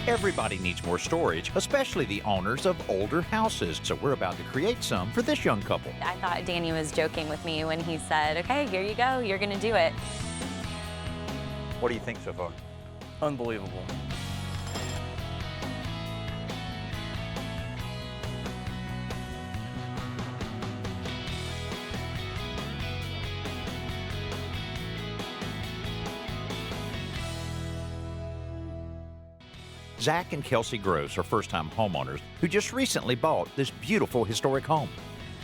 Everybody needs more storage, especially the owners of older houses. So we're about to create some for this young couple. I thought Danny was joking with me when he said, okay, here you go, you're gonna do it. What do you think so far? Unbelievable. Zach and Kelsey Gross are first-time homeowners who just recently bought this beautiful historic home.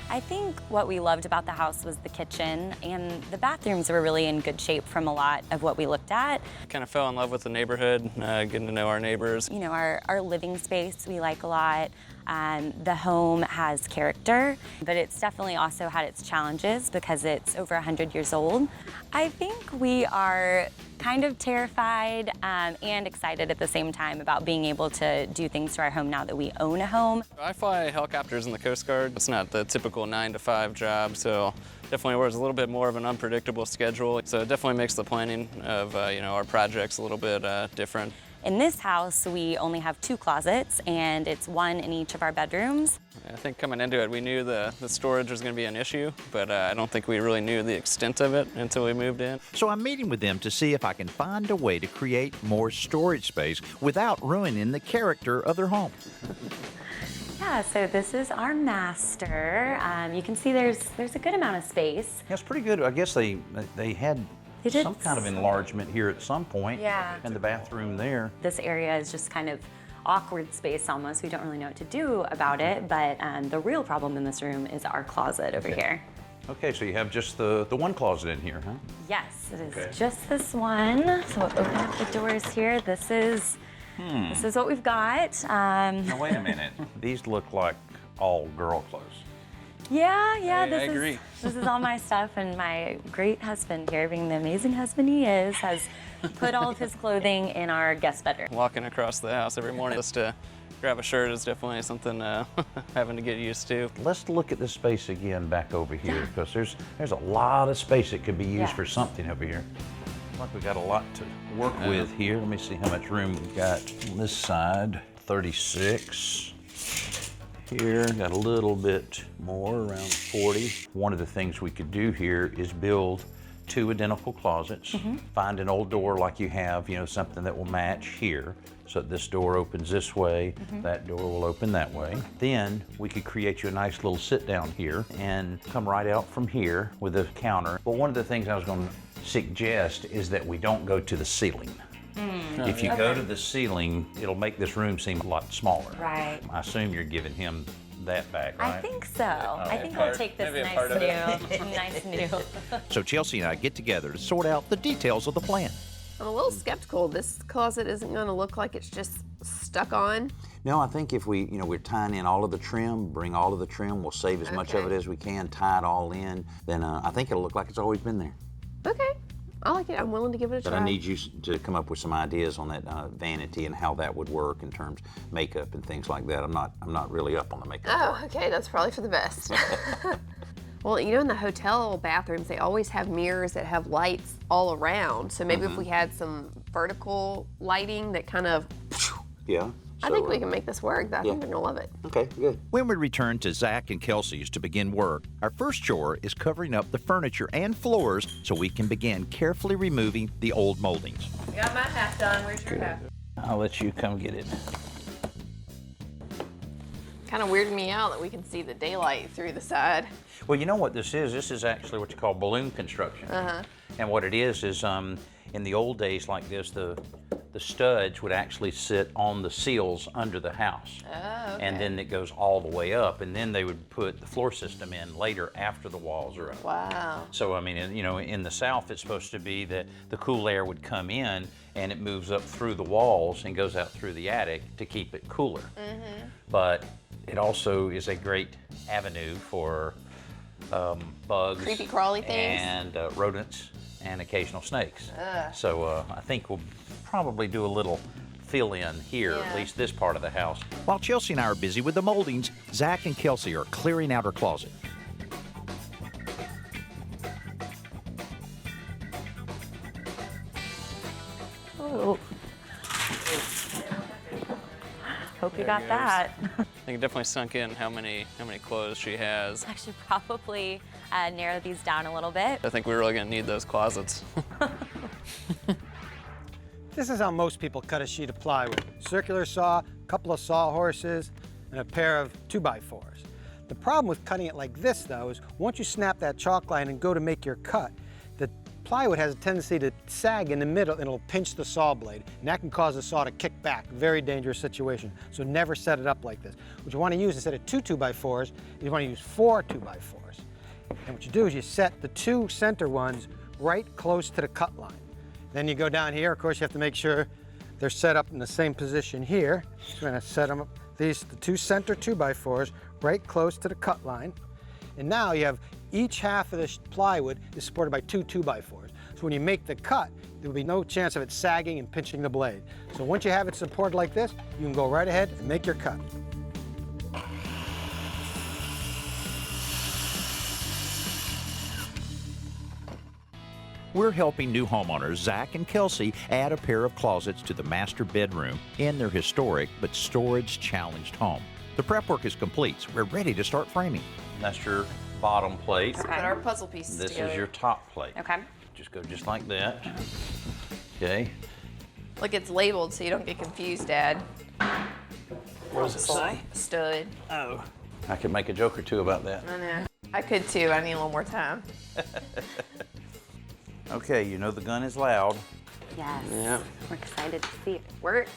I think what we loved about the house was the kitchen, and the bathrooms were really in good shape from a lot of what we looked at. Kind of fell in love with the neighborhood, getting to know our neighbors. You know, our living space we like a lot. The home has character, but it's definitely also had its challenges because it's over 100 years old. I think we are kind of terrified and excited at the same time about being able to do things to our home now that we own a home. I fly helicopters in the Coast Guard. It's not the typical 9-to-5 job, so definitely was a little bit more of an unpredictable schedule. So it definitely makes the planning of our projects a little bit different. In this house, we only have 2 closets, and it's 1 in each of our bedrooms. I think coming into it, we knew the storage was going to be an issue, but I don't think we really knew the extent of it until we moved in. So I'm meeting with them to see if I can find a way to create more storage space without ruining the character of their home. Yeah, so this is our master. You can see there's a good amount of space. Yeah, it's pretty good. I guess they had some kind of enlargement here at some point. Yeah. And the bathroom there. This area is just kind of awkward space almost. We don't really know what to do about it, but the real problem in this room is our closet over here. Okay, so you have just the one closet in here, huh? Yes, it is just this one. So we'll open up the doors here. This is what we've got. Now wait a minute. These look like all girl clothes. Yeah, I agree. This is all my stuff, and my great husband here, being the amazing husband he is, has put all of his clothing in our guest bedroom. Walking across the house every morning just to grab a shirt is definitely something having to get used to. Let's look at the space again back over here, because there's a lot of space that could be used for something over here. Like we got a lot to work with here. Let me see how much room we've got on this side. 36. Here, got a little bit more, around 40. One of the things we could do here is build 2 identical closets. Find an old door like you have, something that will match here. So this door opens this way, that door will open that way. Then we could create you a nice little sit down here and come right out from here with a counter. But one of the things I was going to suggest is that we don't go to the ceiling. If you go to the ceiling, it'll make this room seem a lot smaller. Right. I assume you're giving him that back, right? I think so. I think we'll take this nice new. So Chelsea and I get together to sort out the details of the plan. I'm a little skeptical. This closet isn't going to look like it's just stuck on. No, I think if we're tying in all of the trim, bring all of the trim, we'll save as much of it as we can, tie it all in, then I think it'll look like it's always been there. Okay. I like it. I'm willing to give it a try. But I need you to come up with some ideas on that vanity and how that would work in terms of makeup and things like that. I'm not really up on the makeup. Oh, okay. That's probably for the best. Well, in the hotel bathrooms, they always have mirrors that have lights all around. So maybe if we had some vertical lighting that kind of... Yeah. I think we can make this work. I think they're gonna love it. Okay, good. When we return to Zach and Kelsey's to begin work, our first chore is covering up the furniture and floors so we can begin carefully removing the old moldings. I got my hat done. Where's your hat? I'll let you come get it. Kind of weirded me out that we can see the daylight through the side. Well, you know what this is? This is actually what you call balloon construction. And what it is in the old days like this, the studs would actually sit on the seals under the house. Oh, okay. And then it goes all the way up, and then they would put the floor system in later after the walls are up. Wow. So, I mean, in the South, it's supposed to be that the cool air would come in and it moves up through the walls and goes out through the attic to keep it cooler. But it also is a great avenue for bugs, Creepy crawly things. and rodents and occasional snakes. So I think we'll probably do a little fill-in here, at least this part of the house. While Chelsea and I are busy with the moldings, Zach and Kelsey are clearing out her closet. Oh. hope you There got goes. that. I think it definitely sunk in how many clothes she has. Actually, probably narrow these down a little bit. I think we're really gonna need those closets. This is how most people cut a sheet of plywood. Circular saw, a couple of sawhorses, and a pair of 2x4s. The problem with cutting it like this, though, is once you snap that chalk line and go to make your cut, the plywood has a tendency to sag in the middle and it'll pinch the saw blade, and that can cause the saw to kick back. Very dangerous situation. So never set it up like this. What you want to use instead of 2 2x4s, you want to use 4 2x4s. And what you do is you set the 2 center ones right close to the cut line. Then you go down here, of course you have to make sure they're set up in the same position here. So we're going to set them up, the 2 center 2x4s right close to the cut line. And now you have each half of this plywood is supported by 2 2x4s. So when you make the cut, there will be no chance of it sagging and pinching the blade. So once you have it supported like this, you can go right ahead and make your cut. We're helping new homeowners, Zach and Kelsey, add a pair of closets to the master bedroom in their historic but storage-challenged home. The prep work is complete, so we're ready to start framing. That's your bottom plate. Put our puzzle pieces This together. is your top plate. Okay. Just go just like that. Okay. Look, it's labeled so you don't get confused, Dad. What does it say? Stud. Oh. I could make a joke or two about that. I know. I could too. I need a little more time. Okay, you know the gun is loud. Yes. Yeah. We're excited to see it work.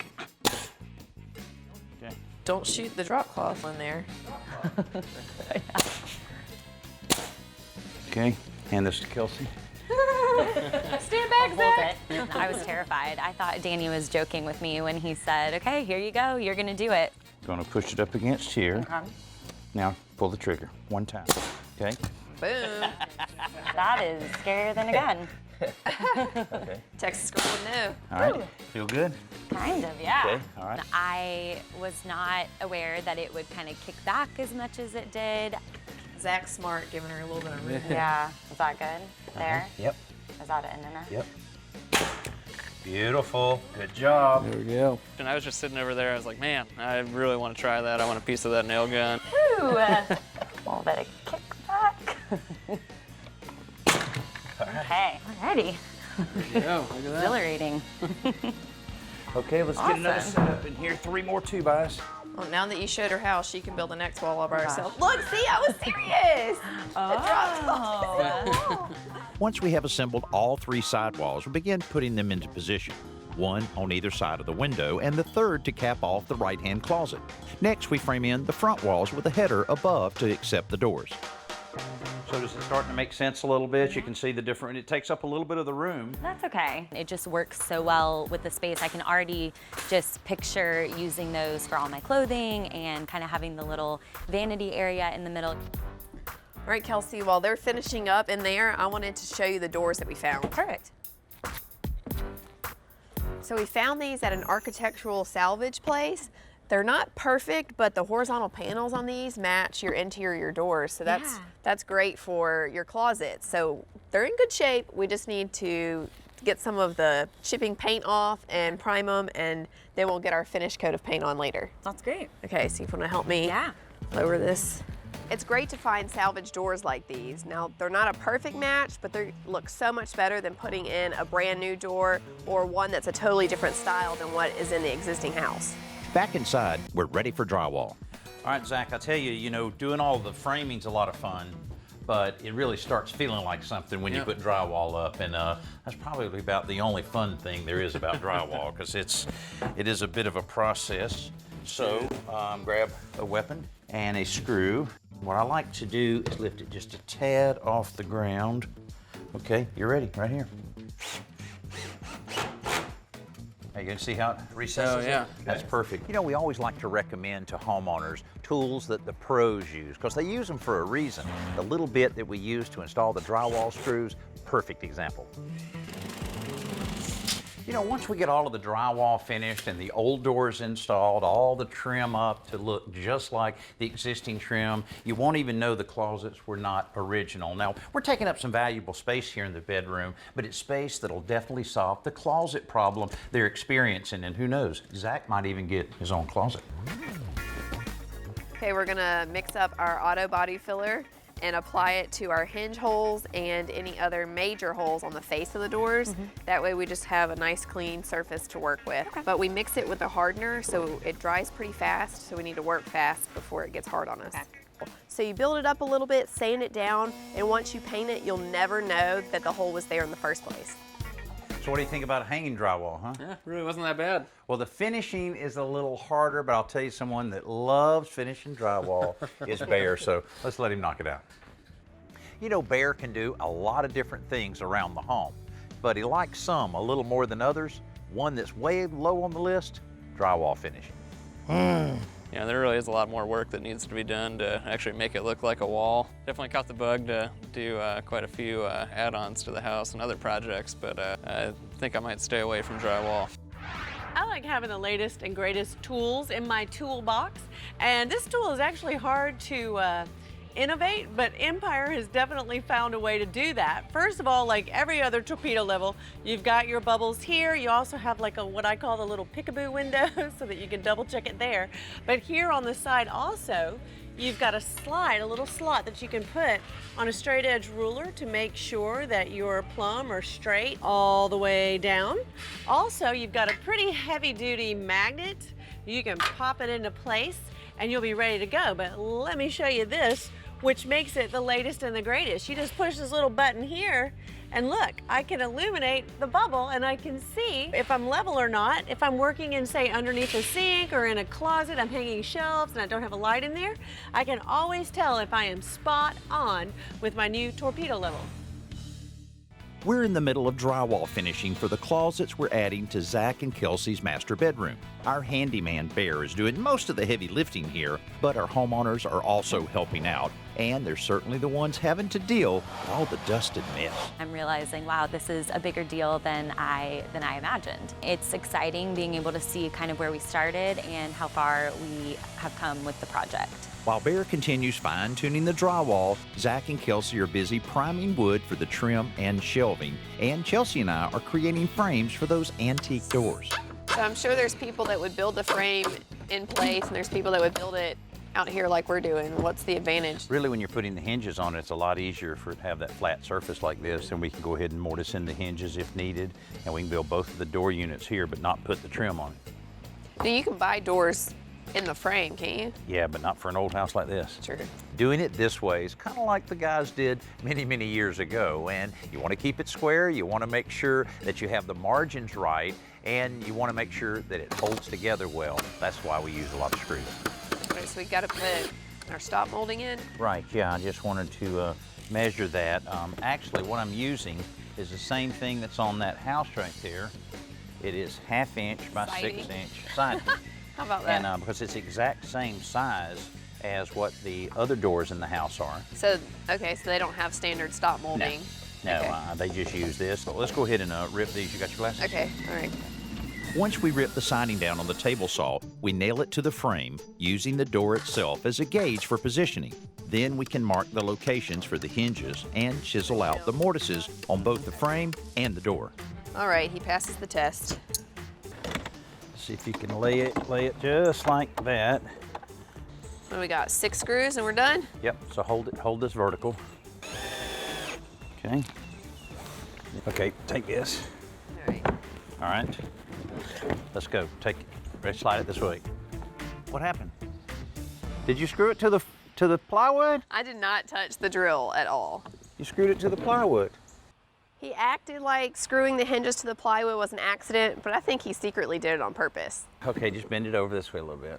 Okay. Don't shoot the drop cloth in there. Okay, hand this to Kelsey. Stand back, Zach. I was terrified. I thought Danny was joking with me when he said, okay, here you go, you're gonna do it. Gonna push it up against here. Now pull the trigger one time. Okay. Boom. That is scarier than a gun. Okay. Texas girl would know. All right. Feel good? Kind of, yeah. Okay. All right. I was not aware that it would kind of kick back as much as it did. Zach's smart, giving her a little bit of room. Yeah, is that good? There? Yep. Is that it in there? Yep. Beautiful. Good job. There we go. And I was just sitting over there, I was like, man, I really want to try that. I want a piece of that nail gun. Ooh, a little bit of kickback. Okay, alrighty. There you go, look at that. Exhilarating. Okay, let's get another Awesome. set up in here. 3 more 2x. Well, now that you showed her how, she can build the next wall all by herself. Look, see, I was serious. Oh. Once we have assembled all 3 sidewalls, we'll begin putting them into position. 1 on either side of the window, and the 3rd to cap off the right-hand closet. Next, we frame in the front walls with a header above to accept the doors. So does it starting to make sense a little bit? You can see the different, it takes up a little bit of the room. That's okay. It just works so well with the space. I can already just picture using those for all my clothing and kind of having the little vanity area in the middle. All right, Kelsey, while they're finishing up in there, I wanted to show you the doors that we found. Perfect. So we found these at an architectural salvage place. They're not perfect, but the horizontal panels on these match your interior doors. So that's great for your closet. So they're in good shape. We just need to get some of the chipping paint off and prime them, and then we'll get our finish coat of paint on later. That's great. Okay, so you want to help me Yeah. lower this? It's great to find salvage doors like these. Now, they're not a perfect match, but they look so much better than putting in a brand new door or one that's a totally different style than what is in the existing house. Back inside, we're ready for drywall. All right, Zach, I tell you, you know, doing all the framing's a lot of fun, but it really starts feeling like something when you put drywall up, and that's probably about the only fun thing there is about drywall, because it is a bit of a process. So grab a weapon and a screw. What I like to do is lift it just a tad off the ground. Okay, you're ready, right here. You can see how it recesses Oh, yeah. it? That's perfect. You know, we always like to recommend to homeowners tools that the pros use, because they use them for a reason. The little bit that we use to install the drywall screws, perfect example. You know, once we get all of the drywall finished and the old doors installed, all the trim up to look just like the existing trim, you won't even know the closets were not original. Now, we're taking up some valuable space here in the bedroom, but it's space that'll definitely solve the closet problem they're experiencing, and who knows, Zach might even get his own closet. Okay, we're gonna mix up our auto body filler and apply it to our hinge holes and any other major holes on the face of the doors. That way we just have a nice clean surface to work with. Okay. But we mix it with a hardener so it dries pretty fast, so we need to work fast before it gets hard on us. Okay. So you build it up a little bit, sand it down, and once you paint it, you'll never know that the hole was there in the first place. So what do you think about hanging drywall, huh? Yeah, really wasn't that bad. Well, the finishing is a little harder, but I'll tell you, someone that loves finishing drywall is Bear, so let's let him knock it out. You know, Bear can do a lot of different things around the home, but he likes some a little more than others. One that's way low on the list, drywall finishing. Yeah, there really is a lot more work that needs to be done to actually make it look like a wall. Definitely caught the bug to do quite a few add-ons to the house and other projects, but I think I might stay away from drywall. I like having the latest and greatest tools in my toolbox, and this tool is actually hard to innovate, but Empire has definitely found a way to do that. First of all, like every other torpedo level, you've got your bubbles here. You also have like what I call the little peekaboo window so that you can double check it there. But here on the side also, you've got a slide, a little slot that you can put on a straight edge ruler to make sure that you're plumb or straight all the way down. Also, you've got a pretty heavy duty magnet. You can pop it into place and you'll be ready to go. But let me show you this, which makes it the latest and the greatest. You just push this little button here and look, I can illuminate the bubble and I can see if I'm level or not. If I'm working in, say, underneath a sink or in a closet, I'm hanging shelves and I don't have a light in there, I can always tell if I am spot on with my new torpedo level. We're in the middle of drywall finishing for the closets we're adding to Zach and Kelsey's master bedroom. Our handyman Bear is doing most of the heavy lifting here, but our homeowners are also helping out, and they're certainly the ones having to deal with all the dust and mess. I'm realizing, wow, this is a bigger deal than I imagined. It's exciting being able to see kind of where we started and how far we have come with the project. While Bear continues fine-tuning the drywall, Zach and Kelsey are busy priming wood for the trim and shelving, and Chelsea and I are creating frames for those antique doors. So I'm sure there's people that would build the frame in place and there's people that would build it out here like we're doing. What's the advantage? Really, when you're putting the hinges on it, it's a lot easier for it to have that flat surface like this, and we can go ahead and mortise in the hinges if needed, and we can build both of the door units here but not put the trim on it. Now you can buy doors in the frame, can't you? Yeah, but not for an old house like this. True. Doing it this way is kind of like the guys did many, many years ago, and you want to keep it square, you want to make sure that you have the margins right, and you want to make sure that it holds together well. That's why we use a lot of screws. Okay, so we got to put our stop molding in. Right, yeah, I just wanted to measure that. Actually, what I'm using is the same thing that's on that house right there. It is 1/2 inch by 6 inch siding. How about that? And because it's the exact same size as what the other doors in the house are. So, okay, so they don't have standard stop molding. No, Okay. they just use this. So let's go ahead and rip these. You got your glasses? Okay, all right. Once we rip the siding down on the table saw, we nail it to the frame, using the door itself as a gauge for positioning. Then we can mark the locations for the hinges and chisel out the mortises on both the frame and the door. All right, he passes the test. See if you can lay it just like that. What do we got? 6 screws and we're done? Yep, so hold this vertical. Okay. Okay, take this. All right. All right. Let's go. Let's slide it this way. What happened? Did you screw it to the plywood? I did not touch the drill at all. You screwed it to the plywood. He acted like screwing the hinges to the plywood was an accident, but I think he secretly did it on purpose. Okay, just bend it over this way a little bit.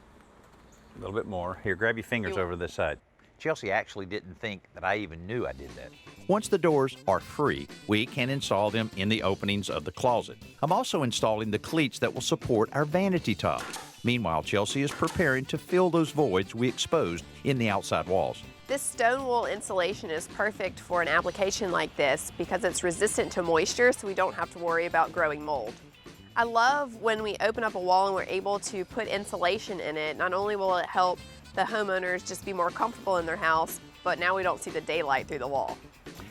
A little bit more. Here, grab your fingers over this side. Chelsea actually didn't think that I even knew I did that. Once the doors are free, we can install them in the openings of the closet. I'm also installing the cleats that will support our vanity top. Meanwhile, Chelsea is preparing to fill those voids we exposed in the outside walls. This Stonewool insulation is perfect for an application like this because it's resistant to moisture, so we don't have to worry about growing mold. I love when we open up a wall and we're able to put insulation in it. Not only will it help the homeowners just be more comfortable in their house, but now we don't see the daylight through the wall.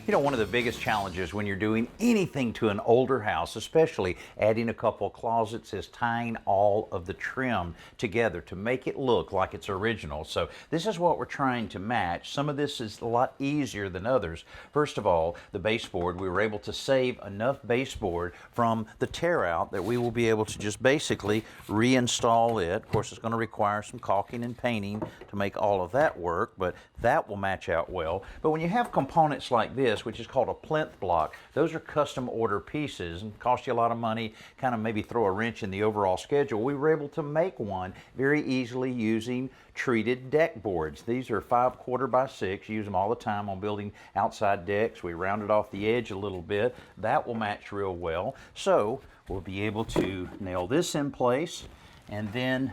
You know, one of the biggest challenges when you're doing anything to an older house, especially adding a couple of closets, is tying all of the trim together to make it look like it's original. So this is what we're trying to match. Some of this is a lot easier than others. First of all, the baseboard, we were able to save enough baseboard from the tear out that we will be able to just basically reinstall it. Of course, it's going to require some caulking and painting to make all of that work, but that will match out well. But when you have components like this, which is called a plinth block, those are custom order pieces and cost you a lot of money, kind of maybe throw a wrench in the overall schedule. We were able to make one very easily using treated deck boards. These are 5/4 by 6, use them all the time on building outside decks. We rounded off the edge a little bit. That will match real well. So we'll be able to nail this in place, and then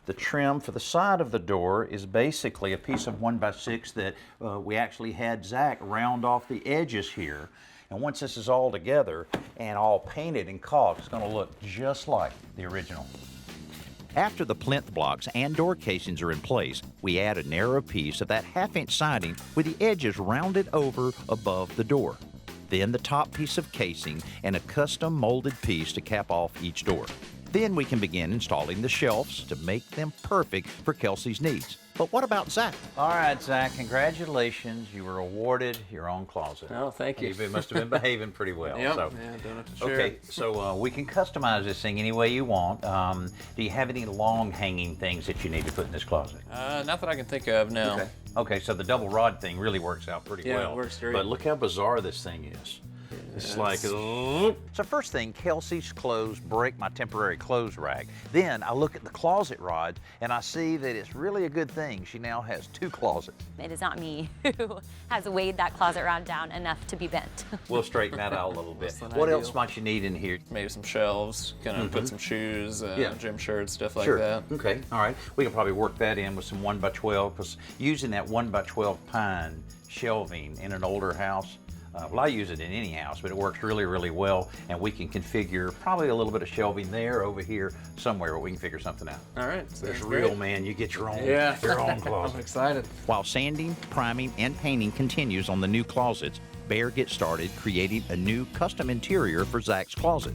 the trim for the side of the door is basically a piece of 1x6 that we actually had Zach round off the edges here. And once this is all together and all painted and caulked, it's going to look just like the original. After the plinth blocks and door casings are in place, we add a narrow piece of that 1/2-inch siding with the edges rounded over above the door. Then the top piece of casing and a custom molded piece to cap off each door. Then we can begin installing the shelves to make them perfect for Kelsey's needs. But what about Zach? All right, Zach, congratulations. You were awarded your own closet. Oh, thank you. You must have been behaving pretty well. Yep. So. Yeah, doing it to share. Okay, so we can customize this thing any way you want. Do you have any long hanging things that you need to put in this closet? Not that I can think of, no. Okay. Okay, so the double rod thing really works out pretty well. Yeah, it works great. But look how bizarre this thing is. It's like, So first thing, Kelsey's clothes break my temporary clothes rack. Then I look at the closet rod and I see that it's really a good thing. She now has 2 closets. It is not me who has weighed that closet rod down enough to be bent. we'll straighten that out a little bit. Less than What ideal. else might you need in here? Maybe some shelves, gonna put some shoes, Yeah. gym shirts, stuff like Sure. that. Okay. All right. We can probably work that in with some 1x12, because using that 1x12 pine shelving in an older house, well, I use it in any house, but it works really, really well, and we can configure probably a little bit of shelving there, over here, somewhere, but we can figure something out. All right. It's sounds real, great. man. You get your own, Yeah. your own I'm closet. excited. While sanding, priming, and painting continues on the new closets, Bear gets started creating a new custom interior for Zach's closet.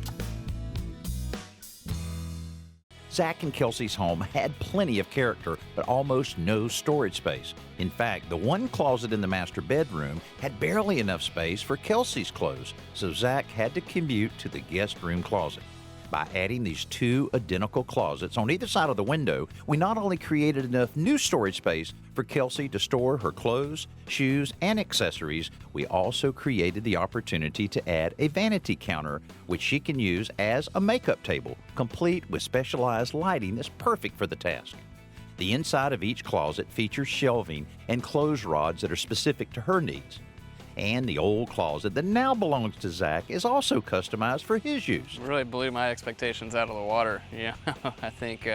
Zach and Kelsey's home had plenty of character, but almost no storage space. In fact, the one closet in the master bedroom had barely enough space for Kelsey's clothes, so Zach had to commute to the guest room closet. By adding these 2 identical closets on either side of the window, we not only created enough new storage space for Kelsey to store her clothes, shoes, and accessories, we also created the opportunity to add a vanity counter, which she can use as a makeup table, complete with specialized lighting that's perfect for the task. The inside of each closet features shelving and clothes rods that are specific to her needs. And the old closet that now belongs to Zach is also customized for his use. Really blew my expectations out of the water. Yeah, I think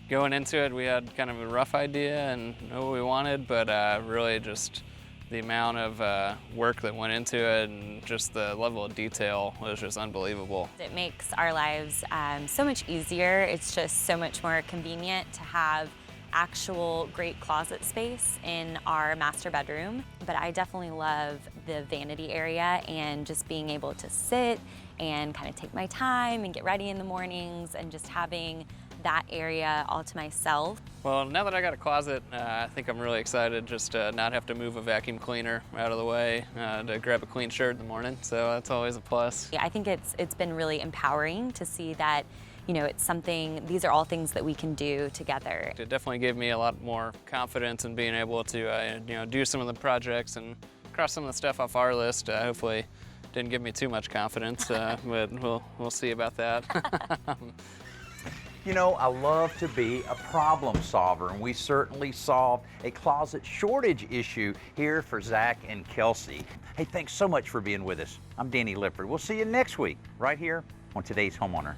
going into it, we had kind of a rough idea and know what we wanted, but really just the amount of work that went into it and just the level of detail was just unbelievable. It makes our lives so much easier. It's just so much more convenient to have actual great closet space in our master bedroom. But I definitely love the vanity area and just being able to sit and kind of take my time and get ready in the mornings and just having that area all to myself. Well, now that I got a closet, I think I'm really excited just to not have to move a vacuum cleaner out of the way to grab a clean shirt in the morning. So that's always a plus. Yeah, I think it's been really empowering to see that, you know, it's something, these are all things that we can do together. It definitely gave me a lot more confidence in being able to, you know, do some of the projects and cross some of the stuff off our list. Hopefully, didn't give me too much confidence, but we'll see about that. You know, I love to be a problem solver, and we certainly solved a closet shortage issue here for Zach and Kelsey. Hey, thanks so much for being with us. I'm Danny Lipford. We'll see you next week right here on Today's Homeowner.